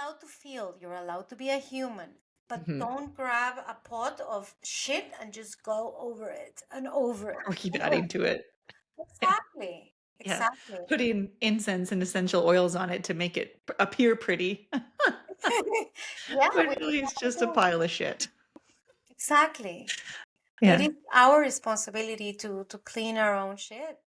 allowed to feel, you're allowed to be a human, but Mhm. don't grab a pot of shit and just go over it and over it Or keep and adding over to it. it. Yeah. Exactly. Yeah. Exactly. Putting incense and essential oils on it to make it appear pretty, Yeah, when we really it's just a do. pile of shit. Exactly. It Yeah. is our responsibility to clean our own shit.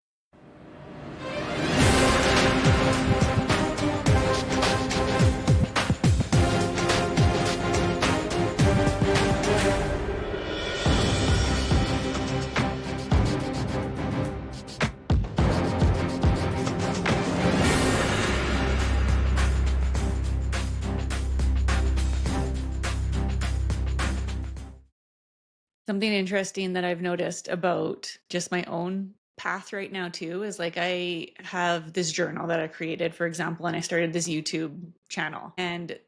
Something interesting that I've noticed about just my own path right now too is like I have this journal that I created, for example, and I started this YouTube channel. And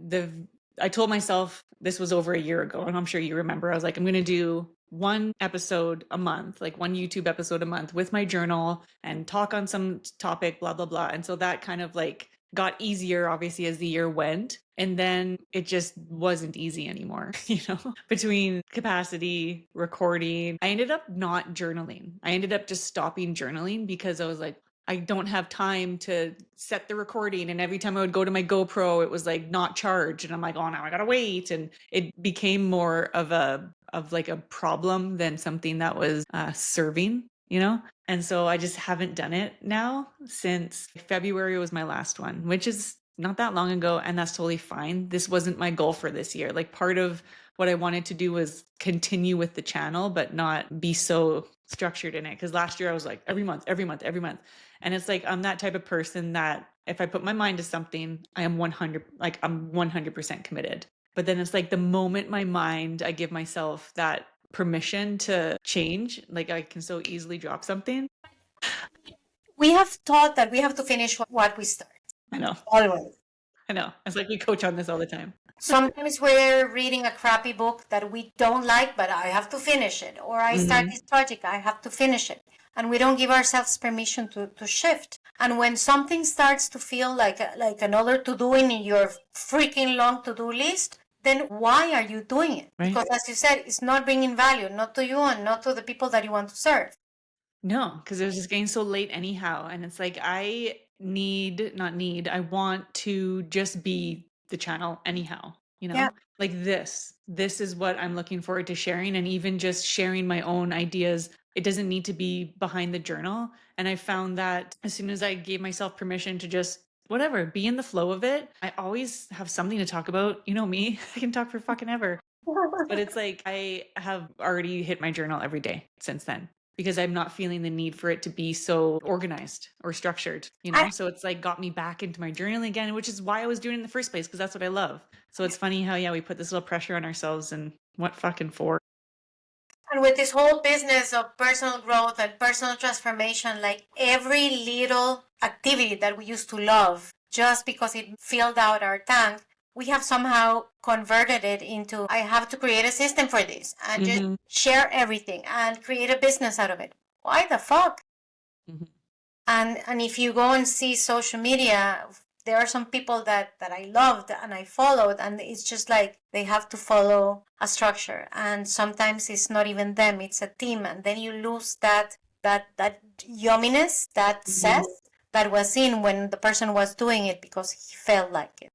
I told myself this was over a year ago, and I'm sure you remember. I was like, I'm going to do one episode a month, like one YouTube episode a month with my journal and talk on some topic, blah, blah, blah. And so that kind of like got easier, obviously, as the year went. And then it just wasn't easy anymore, between capacity, recording. I ended up not journaling. I ended up just stopping journaling because I was like, I don't have time to set the recording. And every time I would go to my GoPro, it was like not charged. And I'm like, oh, now I gotta wait. And it became more of like a problem than something that was serving, And so I just haven't done it now since February was my last one, which is not that long ago. And that's totally fine. This wasn't my goal for this year. Like part of what I wanted to do was continue with the channel, but not be so structured in it. Cause last year I was like every month, every month, every month. And it's like, I'm that type of person that if I put my mind to something, I'm 100% committed. But then it's like the moment I give myself that permission to change, like I can so easily drop something. We have taught that we have to finish what we start. I know. Always. I know. It's like we coach on this all the time. Sometimes we're reading a crappy book that we don't like, but I have to finish it. Or I start Mhm. this project, I have to finish it. And we don't give ourselves permission to shift. And when something starts to feel like another to do in your freaking long to do list, then why are you doing it? Right. Because as you said, it's not bringing value, not to you and not to the people that you want to serve. No, because it was just getting so late anyhow. And it's like I want to just be the channel anyhow, Yeah. Like this is what I'm looking forward to sharing. And even just sharing my own ideas, it doesn't need to be behind the journal. And I found that as soon as I gave myself permission to just whatever, be in the flow of it, I always have something to talk about. You know me, I can talk for fucking ever. But it's like I have already hit my journal every day since then because I'm not feeling the need for it to be so organized or structured, I, So it's like got me back into my journaling again, which is why I was doing it in the first place because that's what I love. So it's funny how, yeah, we put this little pressure on ourselves and what fucking for? And with this whole business of personal growth and personal transformation, like every little activity that we used to love, just because it filled out our tank, we have somehow converted it into I have to create a system for this and just Mm-hmm. share everything and create a business out of it. Why the fuck? Mm-hmm. And if you go and see social media, there are some people that I loved and I followed, and it's just like they have to follow a structure, and sometimes it's not even them, it's a team, and then you lose that yumminess, that Mm-hmm. zest that was in when the person was doing it because he felt like it.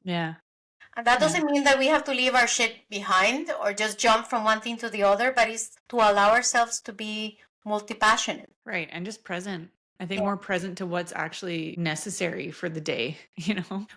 Yeah. And that Yeah. doesn't mean that we have to leave our shit behind or just jump from one thing to the other, but it's to allow ourselves to be multi-passionate. Right. And just present. I think Yeah. more present to what's actually necessary for the day.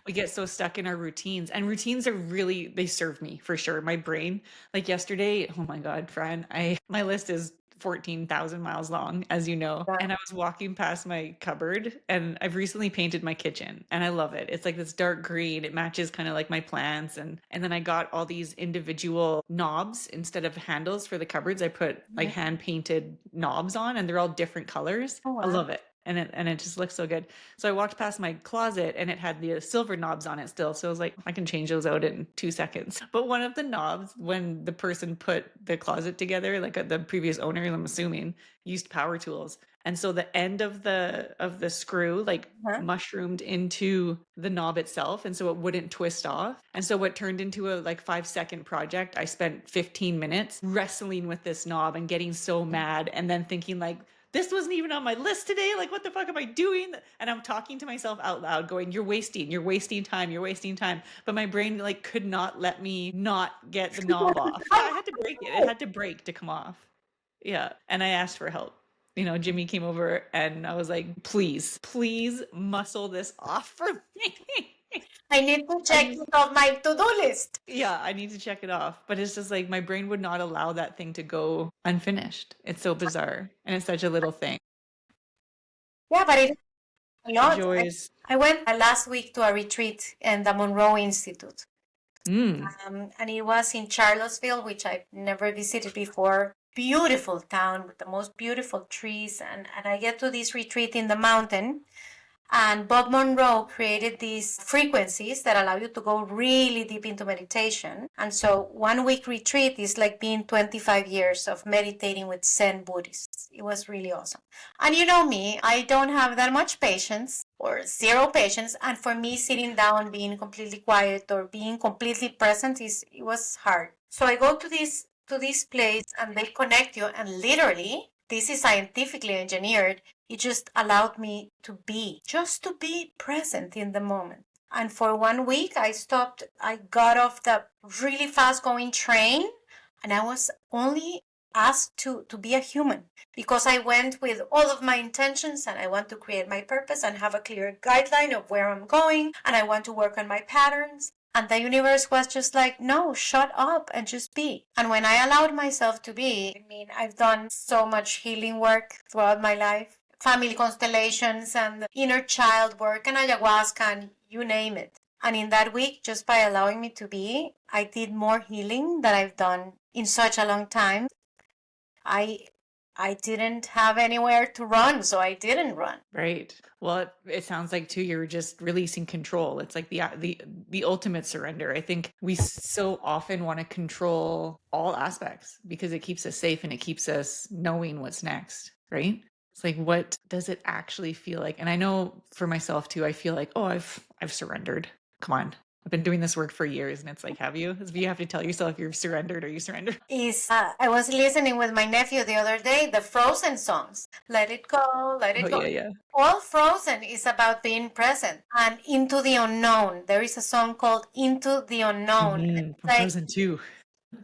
We get so stuck in our routines, and routines they serve me for sure. My brain, like yesterday, oh my God, Fran, my list is 14,000 miles long, as you know. Yeah. And I was walking past my cupboard and I've recently painted my kitchen and I love it. It's like this dark green. It matches kind of like my plants. And then I got all these individual knobs instead of handles for the cupboards. I put like hand painted knobs on and they're all different colors. Oh, I wow. love it. and it just looks so good. So I walked past my closet and it had the silver knobs on it still. So I was like, I can change those out in 2 seconds. But one of the knobs, when the person put the closet together, like the previous owner, I'm assuming, used power tools. And so the end of the screw like Huh? mushroomed into the knob itself, and so it wouldn't twist off. And so what turned into a like 5-second project, I spent 15 minutes wrestling with this knob and getting so mad, and then thinking like, this wasn't even on my list today. Like, what the fuck am I doing? And I'm talking to myself out loud, going, you're wasting time, you're wasting time. But my brain like could not let me not get the knob off. Yeah, I had to break it. It had to break to come off. Yeah. And I asked for help. Jimmy came over and I was like, please muscle this off for me. I need to check it off my to-do list. Yeah, I need to check it off. But it's just like my brain would not allow that thing to go unfinished. It's so bizarre. And it's such a little thing. Yeah, but it's a lot. Joy's. I went last week to a retreat in the Monroe Institute. And it was in Charlottesville, which I've never visited before. Beautiful town with the most beautiful trees. And I get to this retreat in the mountain. And Bob Monroe created these frequencies that allow you to go really deep into meditation. And so 1 week retreat is like being 25 years of meditating with Zen Buddhists. It was really awesome. And you know me, I don't have that much patience or zero patience. And for me, sitting down, being completely quiet or being completely present it was hard. So I go to this place and they connect you, and literally, this is scientifically engineered. It just allowed me to be present in the moment. And for 1 week, I got off the really fast going train, and I was only asked to be a human, because I went with all of my intentions and I want to create my purpose and have a clear guideline of where I'm going, and I want to work on my patterns. And the universe was just like, no, shut up and just be. And when I allowed myself to be, I mean, I've done so much healing work throughout my life, family constellations and inner child work and ayahuasca and you name it. And in that week, just by allowing me to be, I did more healing than I've done in such a long time. I didn't have anywhere to run, so I didn't run. Right. Well, it sounds like too you're just releasing control. It's like the ultimate surrender. I think we so often want to control all aspects because it keeps us safe and it keeps us knowing what's next, right? It's like, what does it actually feel like? And I know for myself too, I feel like, oh, I've surrendered. Come on. I've been doing this work for years, and it's like, have you? You have to tell yourself you've surrendered or you surrendered. I was listening with my nephew the other day, the Frozen songs. Let it go, let it go. Yeah. All Frozen is about being present and into the unknown. There is a song called Into the Unknown. Frozen 2.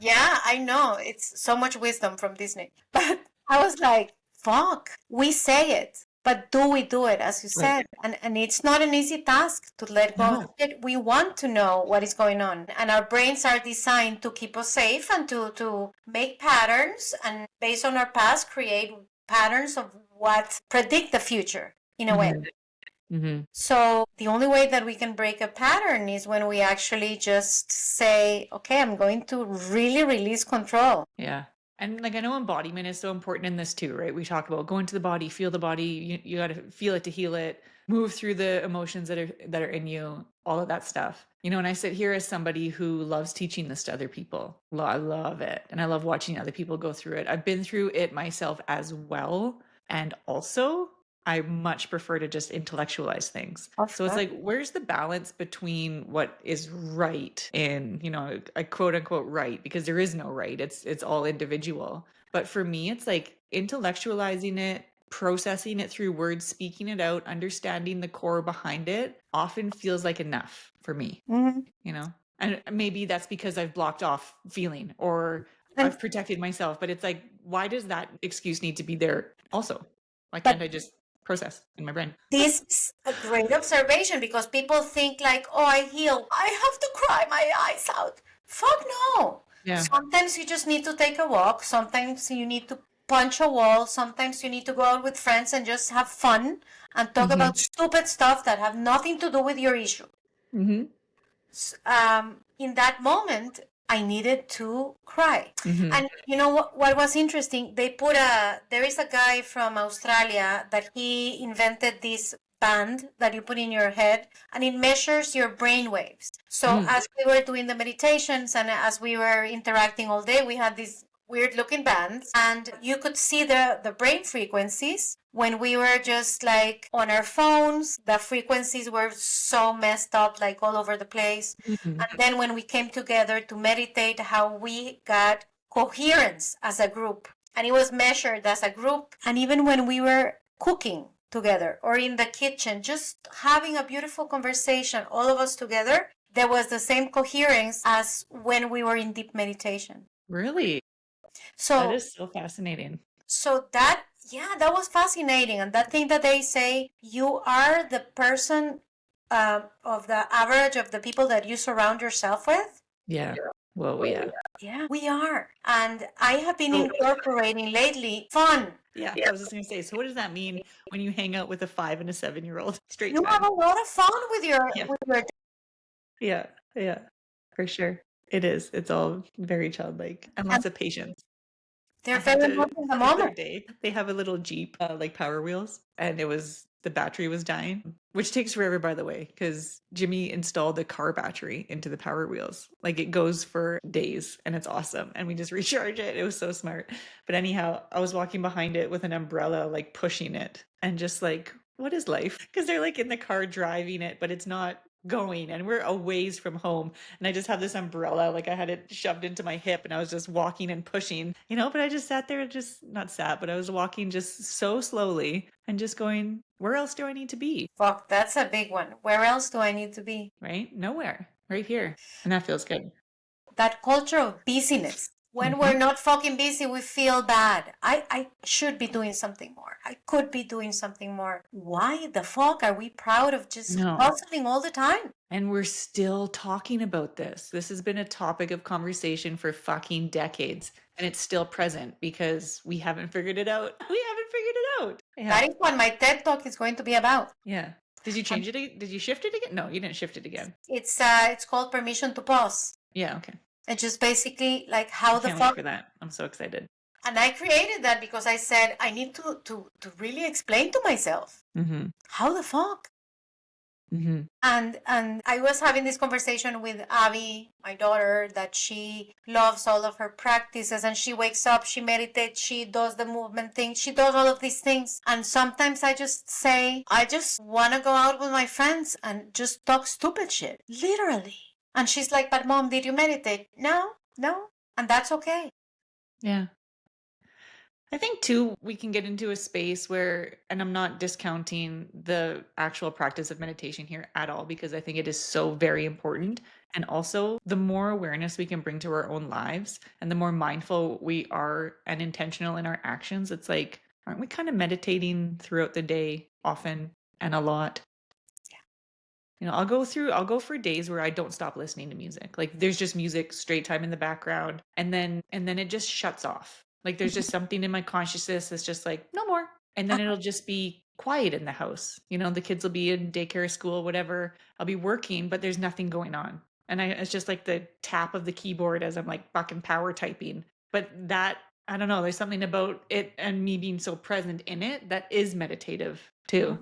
Yeah, I know. It's so much wisdom from Disney. But I was like, fuck, we say it. But do we do it, as you said? Right. And it's not an easy task to let go of it. We want to know what is going on. And our brains are designed to keep us safe and to make patterns. And based on our past, create patterns of what predict the future in a way. Mm-hmm. So the only way that we can break a pattern is when we actually just say, okay, I'm going to really release control. Yeah. And like, I know embodiment is so important in this too, right? We talk about going to the body, feel the body, you got to feel it to heal it, move through the emotions that are in you, all of that stuff. And I sit here as somebody who loves teaching this to other people. I love it. And I love watching other people go through it. I've been through it myself as well. And also, I much prefer to just intellectualize things. So it's like, where's the balance between what is right and, a quote unquote right, because there is no right. It's all individual. But for me, it's like intellectualizing it, processing it through words, speaking it out, understanding the core behind it often feels like enough for me, and maybe that's because I've blocked off feeling or I've protected myself. But it's like, why does that excuse need to be there also? Why can't I just process in my brain? This is a great observation, because people think like, oh, I heal, I have to cry my eyes out. Fuck no. Yeah. Sometimes you just need to take a walk. Sometimes you need to punch a wall. Sometimes you need to go out with friends and just have fun and talk about stupid stuff that have nothing to do with your issue. In that moment, I needed to cry. Mhm. And you know what was interesting? There is a guy from Australia that he invented this band that you put in your head and it measures your brain waves. So Mm. as we were doing the meditations and as we were interacting all day, we had these weird looking bands and you could see the brain frequencies when we were just like on our phones. The frequencies were so messed up, like all over the place. Mhm. And then when we came together to meditate, how we got coherence as a group. And it was measured as a group. And even when we were cooking together or in the kitchen, just having a beautiful conversation, all of us together, there was the same coherence as when we were in deep meditation. Really? That So, is so fascinating. so that, yeah, that was fascinating. And that thing that they say, you are the person of the average of the people that you surround yourself with. Yeah. Whoa, yeah. Yeah, we are. And I have been So, incorporating lately fun. yeah, I was just gonna say, so what does that mean when you hang out with a 5 and a 7-year-old? Straight You have time. a lot of fun Yeah. with your Yeah. Yeah. For sure. It is. It's all very childlike and and lots of patience. they're I had very to much in the the other moment. day, they have a little Jeep, like Power Wheels, and the battery was dying, which takes forever, by the way, because Jimmy installed a car battery into the Power Wheels. Like it goes for days and it's awesome. And we just recharge it. It was so smart. But anyhow, I was walking behind it with an umbrella, like pushing it and just like, what is life? Because they're like in the car driving it, but it's not going and we're a ways from home and I just have this umbrella, like I had it shoved into my hip and I was just walking and pushing, but I just sat there and just not sat, but I was walking just so slowly and just going, where else do I need to be? Fuck, that's a big one. Where else do I need to be? Right? Nowhere. Right here. And that feels good. That culture of busyness. When we're not fucking busy, we feel bad. I should be doing something more. I could be doing something more. Why the fuck are we proud of just No. hustling all the time? And we're still talking about this. This has been a topic of conversation for fucking decades. And it's still present because we haven't figured it out. We haven't figured it out. Yeah. That is what my TED Talk is going to be about. Yeah. Did you change it? Did you shift it again? No, you didn't shift it again. It's called Permission to Pause. Yeah, okay. It's just basically like how I the can't fuck. wait for that. I'm so excited. And I created that because I said I need to really explain to myself Mm-hmm. how the fuck. Mm-hmm. And I was having this conversation with Abby, my daughter, that she loves all of her practices and she wakes up, she meditates, she does the movement thing, she does all of these things. And sometimes I just say, I just want to go out with my friends and just talk stupid shit, literally. And she's like, but mom, did you meditate? No. And that's okay. Yeah. I think too, we can get into a space where, and I'm not discounting the actual practice of meditation here at all, because I think it is so very important. And also, the more awareness we can bring to our own lives and the more mindful we are and intentional in our actions, it's like, aren't we kind of meditating throughout the day often and a lot? I'll go for days where I don't stop listening to music. Like there's just music straight time in the background and then it just shuts off. Like there's just something in my consciousness that's just like no more. And then it'll just be quiet in the house. The kids will be in daycare, school, whatever. I'll be working, but there's nothing going on. And it's just like the tap of the keyboard as I'm like fucking power typing. But that I don't know, there's something about it and me being so present in it that is meditative too.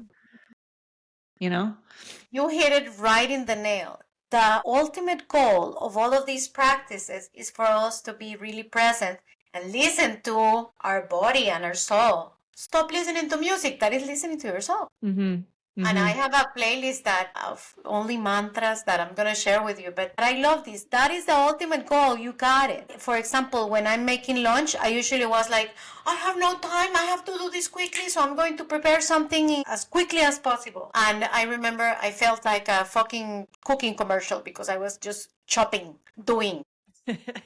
You hit it right in the nail. The ultimate goal of all of these practices is for us to be really present and listen to our body and our soul. Stop listening to music that is listening to your soul. Mm-hmm. Mm-hmm. And I have a playlist of only mantras that I'm going to share with you. But I love this. That is the ultimate goal. You got it. For example, when I'm making lunch, I usually was like, I have no time. I have to do this quickly. So I'm going to prepare something as quickly as possible. And I remember I felt like a fucking cooking commercial because I was just chopping, doing.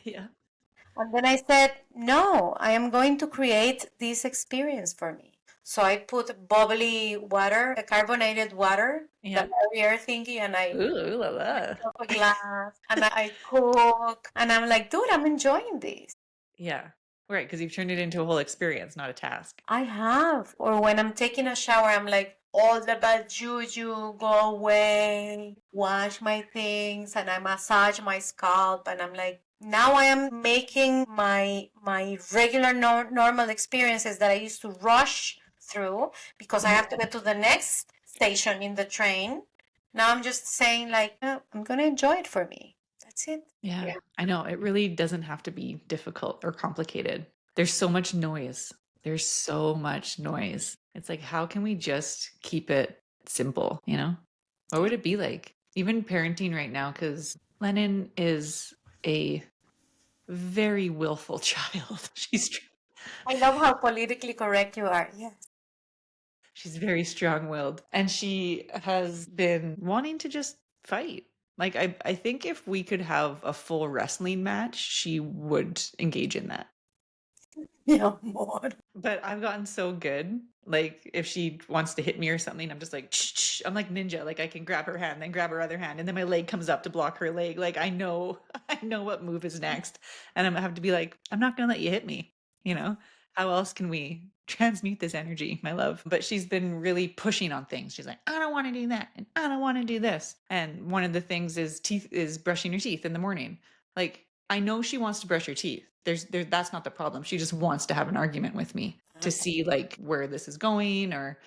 Yeah. And then I said, no, I am going to create this experience for me. So I put bubbly water, the carbonated water, the barrier thingy, and I Ooh la la. up a glass, and I cook, and I'm like, dude, I'm enjoying this. Yeah. Right, because you've turned it into a whole experience, not a task. I have. Or when I'm taking a shower, I'm like, all the bad juju, go away, wash my things, and I massage my scalp, and I'm like, now I am making my regular normal experiences that I used to rush through because I have to get to the next station in the train. Now I'm just saying like, "Oh, I'm gonna enjoy it for me. That's it." Yeah, I know. It really doesn't have to be difficult or complicated. There's so much noise. There's so much noise. It's like, how can we just keep it simple, you know? What would it be like? Even parenting right now, because Lennon is a very willful child. I love how politically correct you are. Yes. She's very strong-willed, and she has been wanting to just fight. Like I think if we could have a full wrestling match, she would engage in that. Yeah, more. But I've gotten so good. Like if she wants to hit me or something, I'm just like, shh. I'm like ninja. Like I can grab her hand, then grab her other hand, and then my leg comes up to block her leg. Like I know, I know what move is next, and I'm gonna have to be like, I'm not gonna let you hit me. You know, how else can we transmute this energy, my love? But she's been really pushing on things. She's like, I don't want to do that, and I don't want to do this. And one of the things is brushing your teeth in the morning. Like I know she wants to brush her teeth. That's not the problem. She just wants to have an argument with me to see like where this is going, or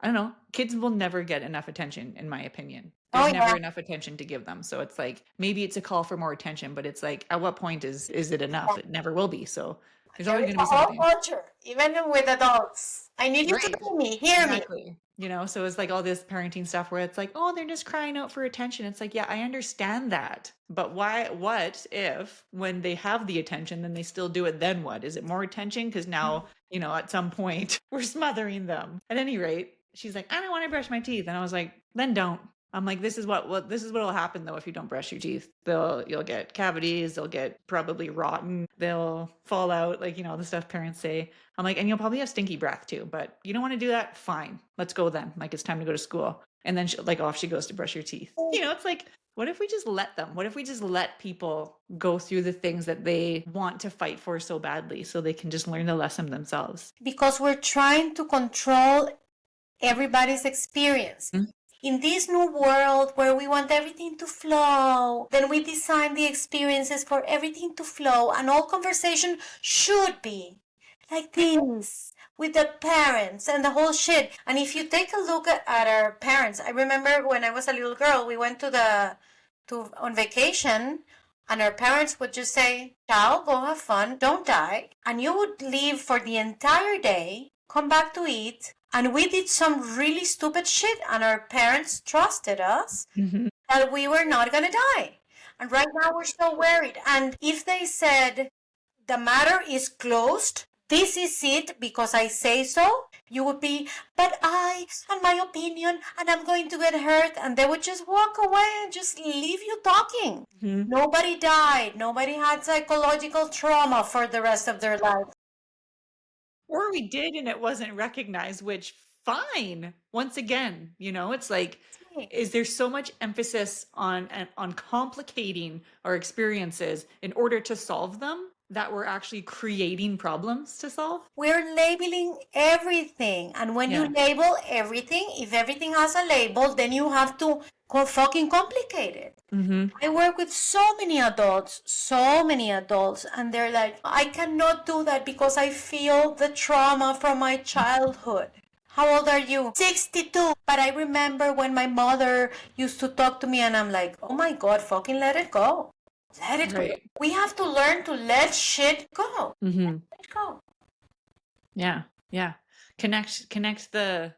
I don't know. Kids will never get enough attention, in my opinion. Oh There's never yeah. enough attention to give them. So it's like maybe it's a call for more attention, but it's like at what point is it enough? It never will be. So there's There always is going to a be whole something. culture, even with adults. I need you to Right. hear me. Hear me. Exactly. You know, so it's like all this parenting stuff where it's like, oh, they're just crying out for attention. It's like, yeah, I understand that. But why, what if when they have the attention, then they still do it? Then what? Is it more attention? Because now, you know, at some point we're smothering them. At any rate, she's like, I don't want to brush my teeth. And I was like, then don't. I'm like, this is this is what'll happen though if you don't brush your teeth. You'll get cavities, they'll get probably rotten, they'll fall out, like you know, the stuff parents say. I'm like, and you'll probably have stinky breath too, but you don't want to do that? Fine. Let's go then. Like it's time to go to school. And then like off she goes to brush her teeth. You know, it's like, what if we just let them? What if we just let people go through the things that they want to fight for so badly so they can just learn the lesson themselves? Because we're trying to control everybody's experience. Mm. In this new world where we want everything to flow, then we design the experiences for everything to flow, and all conversation should be like this with the parents and the whole shit. And if you take a look at our parents, I remember when I was a little girl, we went on vacation, and our parents would just say, "Ciao, go have fun, don't die." And you would leave for the entire day, come back to eat, and we did some really stupid shit, and our parents trusted us that we were not gonna die. And right now we're so worried. And if they said the matter is closed, this is it because I say so, you would be, but I, and my opinion, and I'm going to get hurt, and they would just walk away and just leave you talking. Nobody died. Nobody had psychological trauma for the rest of their life. Or we did and it wasn't recognized, which fine. Once again, you know, it's like, is there so much emphasis on complicating our experiences in order to solve them that we're actually creating problems to solve? We're labeling everything. And when you label everything, if everything has a label, then you have to fucking complicate it. I work with so many adults, and they're like, I cannot do that because I feel the trauma from my childhood. How old are you? 62. But I remember when my mother used to talk to me, and I'm like, oh my God, fucking let it go. Let it go. We have to learn to let shit go. Let it go. Yeah. Yeah. Connect the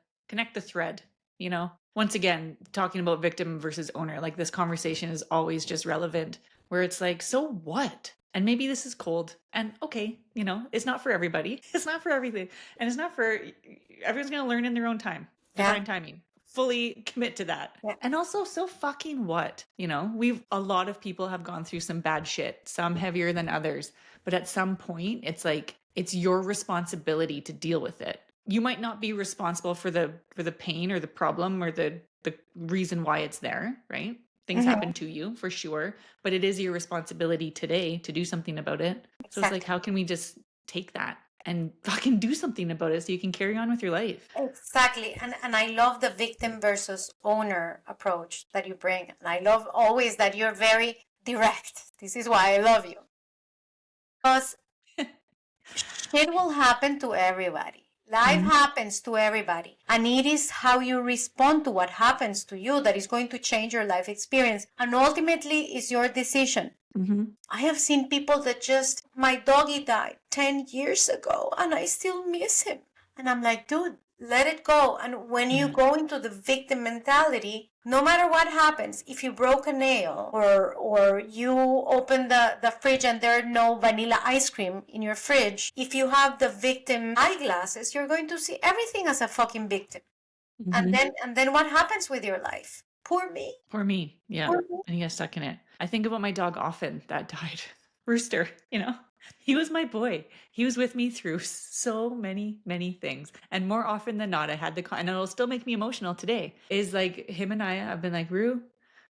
thread, you know? Once again, talking about victim versus owner, like this conversation is always just relevant where it's like, so what? And maybe this is cold and okay, you know, it's not for everybody. It's not for everything. And it's not for everyone's going to learn in their own time, divine timing. Fully commit to that. And also, so fucking what? You know, a lot of people have gone through some bad shit, some heavier than others. But at some point, it's like, it's your responsibility to deal with it. You might not be responsible for the pain or the problem or the reason why it's there, right? Things happen to you for sure, but it is your responsibility today to do something about it. So it's like, how can we just take that and fucking do something about it so you can carry on with your life. Exactly. And I love the victim versus owner approach that you bring. And I love always that you're very direct. This is why I love you. Because shit will happen to everybody. Life happens to everybody. And it is how you respond to what happens to you that is going to change your life experience. And ultimately, it's your decision. I have seen people that just, my doggy died 10 years ago and I still miss him. And I'm like, dude, let it go. And when you go into the victim mentality, no matter what happens, if you broke a nail or you open the fridge and there are no vanilla ice cream in your fridge, if you have the victim eyeglasses, you're going to see everything as a fucking victim. And then what happens with your life? Poor me. Poor me. Yeah. Poor me. And he got stuck in it. I think about my dog often that died. Rooster, you know, he was my boy. He was with me through so many, many things. And more often than not, I had and it'll still make me emotional today, is like him and I've been like, Rue,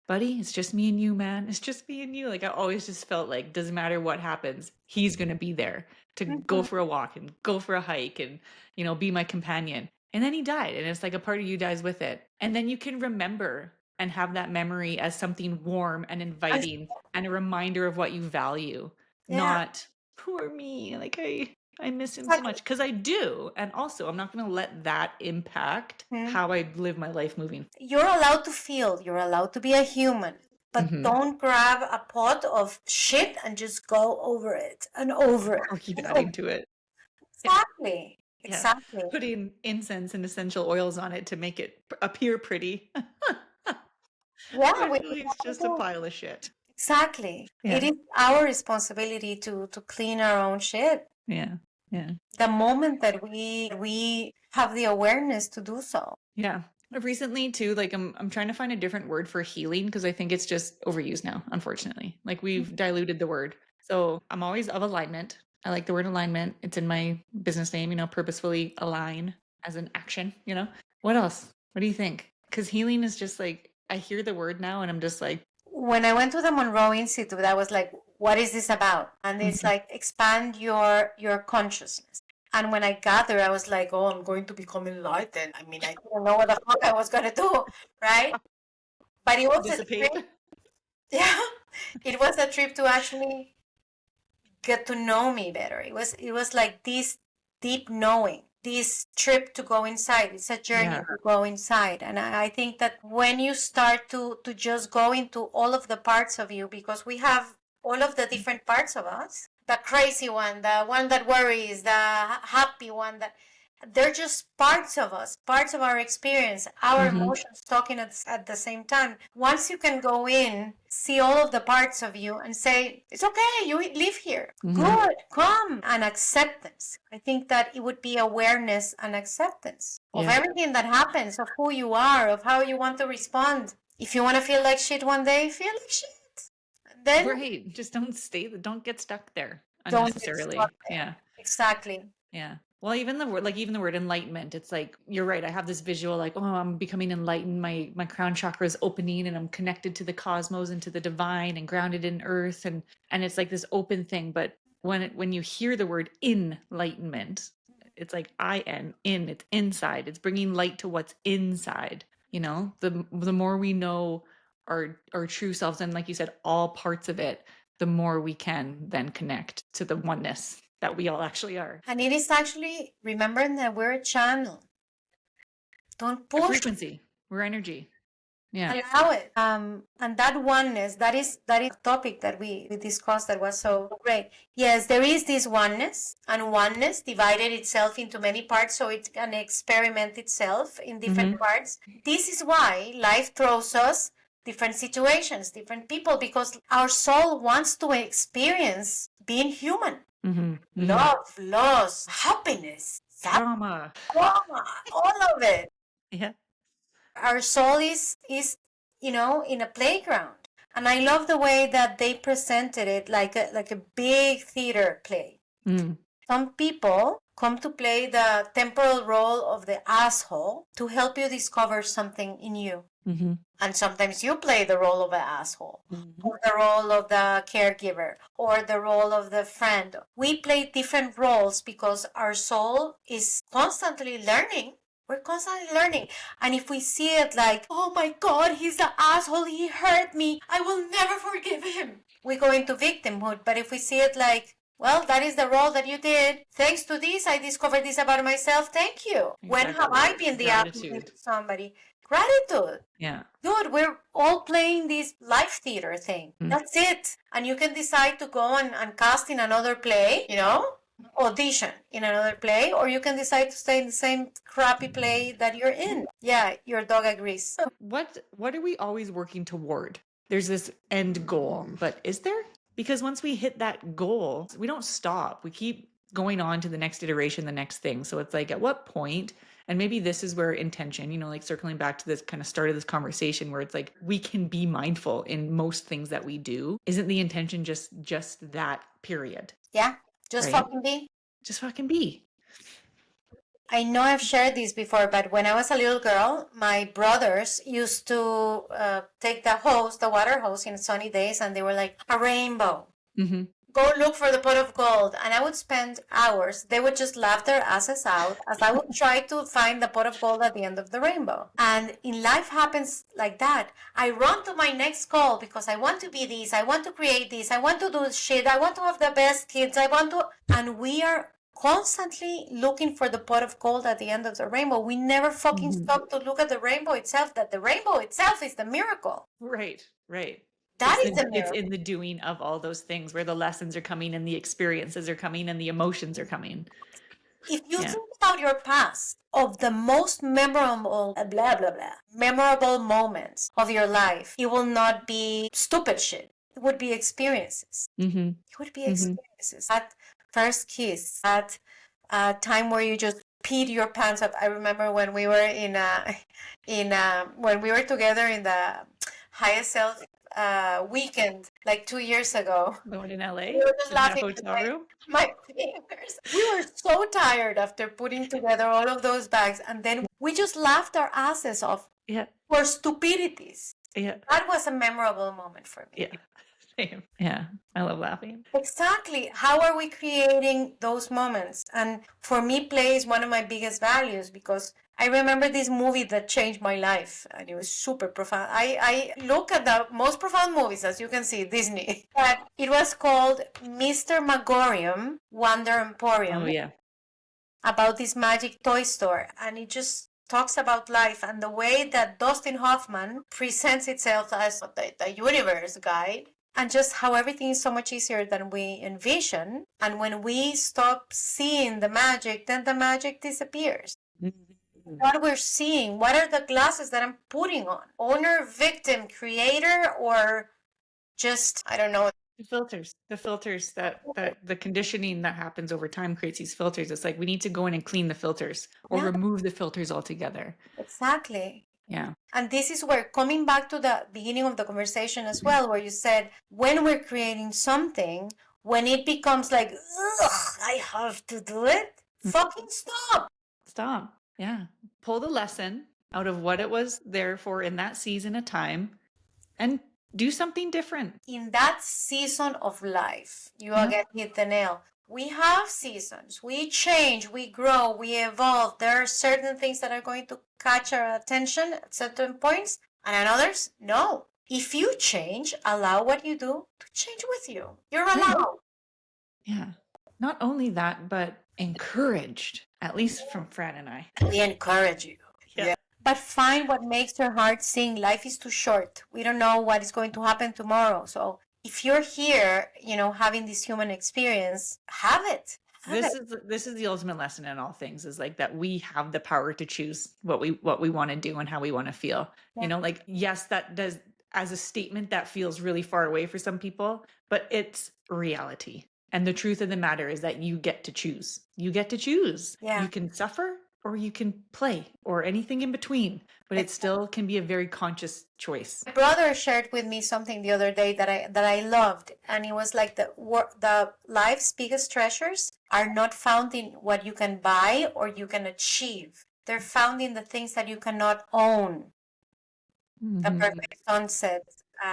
buddy, it's just me and you, man. It's just me and you. Like I always just felt like doesn't matter what happens, he's going to be there to go for a walk and go for a hike and, you know, be my companion. And then he died. And it's like a part of you dies with it. And then you can remember and have that memory as something warm and inviting and a reminder of what you value, not poor me. Like I miss him so much because I do. And also I'm not going to let that impact how I live my life moving. You're allowed to feel, you're allowed to be a human, but don't grab a pot of shit and just go over it and over it. Or keep adding to it. Exactly. Yeah. Exactly. Putting incense and essential oils on it to make it appear pretty. Yeah, it's just a pile of shit. Exactly. Yeah. It is our responsibility to clean our own shit. Yeah. Yeah. The moment that we have the awareness to do so. Yeah. Recently too, like I'm trying to find a different word for healing because I think it's just overused now, unfortunately. Like we've diluted the word. So I'm always of alignment. I like the word alignment. It's in my business name, you know, purposefully align as an action, you know. What else? What do you think? Because healing is just like, I hear the word now and I'm just like. When I went to the Monroe Institute, I was like, what is this about? And it's like, expand your consciousness. And when I got there, I was like, oh, I'm going to become enlightened. I mean, I didn't know what the fuck I was going to do, right? But it was a trip. Yeah, it was a trip to actually get to know me better. It was like this deep knowing, this trip to go inside. It's a journey to go inside. And I think that when you start to just go into all of the parts of you, because we have all of the different parts of us, the crazy one, the one that worries, the happy one, that they're just parts of us, parts of our experience, our emotions talking at the same time. Once you can go in, see all of the parts of you and say, it's okay, you live here. Good, come. And acceptance. I think that it would be awareness and acceptance of everything that happens, of who you are, of how you want to respond. If you want to feel like shit one day, feel like shit. Then right, just don't get stuck there unnecessarily. Yeah, exactly. Yeah. Well, even the word enlightenment, it's like, you're right. I have this visual like, oh, I'm becoming enlightened. My crown chakra is opening and I'm connected to the cosmos and to the divine and grounded in earth. And it's like this open thing. But when you hear the word enlightenment, it's like it's inside. It's bringing light to what's inside. You know, the more we know our true selves, and like you said, all parts of it, the more we can then connect to the oneness that we all actually are. And it is actually remembering that we're a channel. Don't push. A frequency. We're energy. Yeah. Allow it. And that oneness, that is a topic that we discussed that was so great. Yes, there is this oneness, and oneness divided itself into many parts, so it can experiment itself in different parts. This is why life throws us different situations, different people, because our soul wants to experience being human. Love, loss, happiness, trauma, all of it. Yeah. Our soul is in a playground, and I love the way that they presented it like a big theater play. Some people come to play the temporal role of the asshole to help you discover something in you. Mm-hmm. And sometimes you play the role of an asshole, Mm-hmm. or the role of the caregiver, or the role of the friend. We play different roles because our soul is constantly learning. We're constantly learning. And if we see it like, oh my God, he's the asshole, he hurt me, I will never forgive him, we go into victimhood. But if we see it like, well, that is the role that you did. Thanks to this, I discovered this about myself. Thank you. When have Exactly. I been the apple Gratitude. to somebody? Gratitude. Yeah. Dude, we're all playing this life theater thing. Mm. That's it. And you can decide to go and cast in another play, audition in another play, or you can decide to stay in the same crappy play that you're in. Yeah, your dog agrees. What are we always working toward? There's this end goal, but is there? Because once we hit that goal, we don't stop. We keep going on to the next iteration, the next thing. So it's like, at what point, and maybe this is where intention, like circling back to this kind of start of this conversation where it's like we can be mindful in most things that we do. Isn't the intention just that period? Yeah, just Right? fucking be. Just fucking be. I know I've shared this before, but when I was a little girl, my brothers used to take the water hose in sunny days, and they were like, a rainbow. Mm-hmm. Go look for the pot of gold. And I would spend hours. They would just laugh their asses out as I would try to find the pot of gold at the end of the rainbow. And in life happens like that. I run to my next goal because I want to be this. I want to create this. I want to do shit. I want to have the best kids. And we are constantly looking for the pot of gold at the end of the rainbow. We never fucking stop to look at the rainbow itself, that the rainbow itself is the miracle. Right. That it's is the it's miracle. in the doing of all those things where the lessons are coming and the experiences are coming and the emotions are coming. If you think about your past, of the most memorable, memorable moments of your life, it will not be stupid shit. It would be experiences. Mm-hmm. It would be experiences. That first kiss, that time where you just peed your pants up. I remember when we were when we were together in the highest self weekend like 2 years ago. The one in LA? We were just In that laughing. hotel room? My fingers. We were so tired after putting together all of those bags, and then we just laughed our asses off Yeah. for stupidities. Yeah. That was a memorable moment for me. Yeah. Same. Yeah. I love laughing. Exactly. How are we creating those moments? And for me, play is one of my biggest values because I remember this movie that changed my life and it was super profound. I look at the most profound movies, as you can see, Disney. But it was called Mr. Magorium, Wonder Emporium. Oh, yeah. About this magic toy store. And it just talks about life and the way that Dustin Hoffman presents itself as the universe guide. And just how everything is so much easier than we envision. And when we stop seeing the magic, then the magic disappears. What we're seeing, what are the glasses that I'm putting on? Owner, victim, creator, or just, I don't know. The filters that the conditioning that happens over time creates these filters. It's like we need to go in and clean the filters or remove the filters altogether. Exactly. Yeah. And this is where, coming back to the beginning of the conversation as well, where you said, when we're creating something, when it becomes like, ugh, I have to do it, fucking stop. Stop. Yeah. Pull the lesson out of what it was there for in that season of time and do something different. In that season of life, you again hit the nail. We have seasons. We change, we grow, we evolve. There are certain things that are going to catch our attention at certain points, and at others, no. If you change, allow what you do to change with you. You're allowed. Yeah. Not only that, but encouraged, at least from Fran and I. We encourage you. Yeah. But find what makes your heart sing. Life is too short. We don't know what is going to happen tomorrow. So if you're here, having this human experience, have it. This is the ultimate lesson in all things, is like that we have the power to choose what we want to do and how we want to feel. Yeah. Yes, that does, as a statement, that feels really far away for some people, but it's reality. And the truth of the matter is that you get to choose. You get to choose. Yeah. You can suffer or you can play, or anything in between, but it still can be a very conscious choice. My brother shared with me something the other day that I loved, and it was like the life's biggest treasures are not found in what you can buy or you can achieve. They're found in the things that you cannot own. The perfect sunset,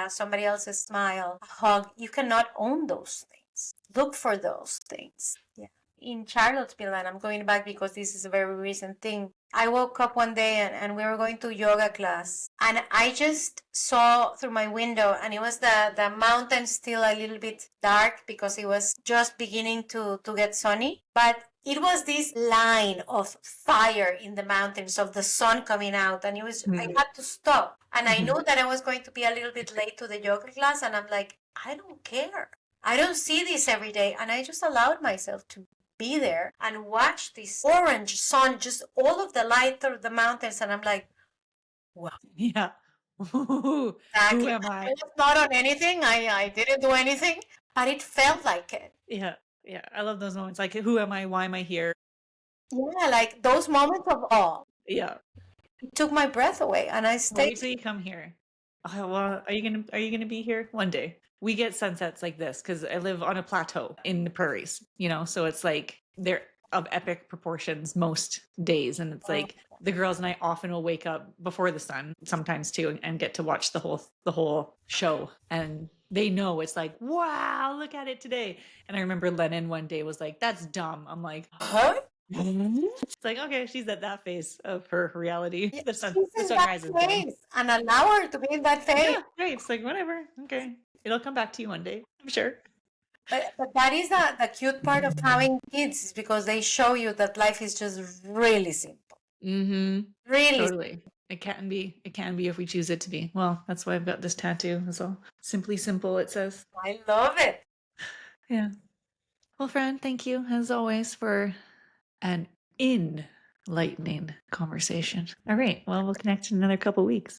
somebody else's smile, a hug. You cannot own those things. Look for those things. Yeah. In Charlottesville, and I'm going back because this is a very recent thing. I woke up one day and we were going to yoga class, and I just saw through my window, and it was the mountain still a little bit dark because it was just beginning to get sunny, but it was this line of fire in the mountains of the sun coming out, and it was I had to stop, and I knew that I was going to be a little bit late to the yoga class, and I'm like, I don't care. I don't see this every day, and I just allowed myself to be there and watch this orange sun, just all of the light through the mountains, and I'm like, wow. Yeah. Who Exactly. am I I? was not on anything. I didn't do anything, but it felt like it. Yeah. Yeah. I love those moments. Like, who am I? Why am I here? Yeah, like those moments of awe. Yeah. It took my breath away, and I Wait stayed. till you come here. Oh, well, are you gonna be here one day? We get sunsets like this because I live on a plateau in the prairies, so it's like they're of epic proportions most days, and it's like the girls and I often will wake up before the sun sometimes too, and get to watch the whole show, and they know it's like, wow, look at it today. And I remember Lennon one day was like, that's dumb. I'm like, Huh? it's like, okay, she's at that phase of her reality. Yeah, The she's in sun that rises then. phase, and allow her to be in that phase. Yeah, right. It's like, whatever. Okay. It'll come back to you one day, I'm sure. But that is the cute part of having kids, is because they show you that life is just really simple. Mm-hmm. Really. Totally. It can be. It can be if we choose it to be. Well, that's why I've got this tattoo as well. Simply simple, it says. I love it. Yeah. Well, Fran, thank you as always for an enlightening conversation. All right. Well, we'll connect in another couple weeks.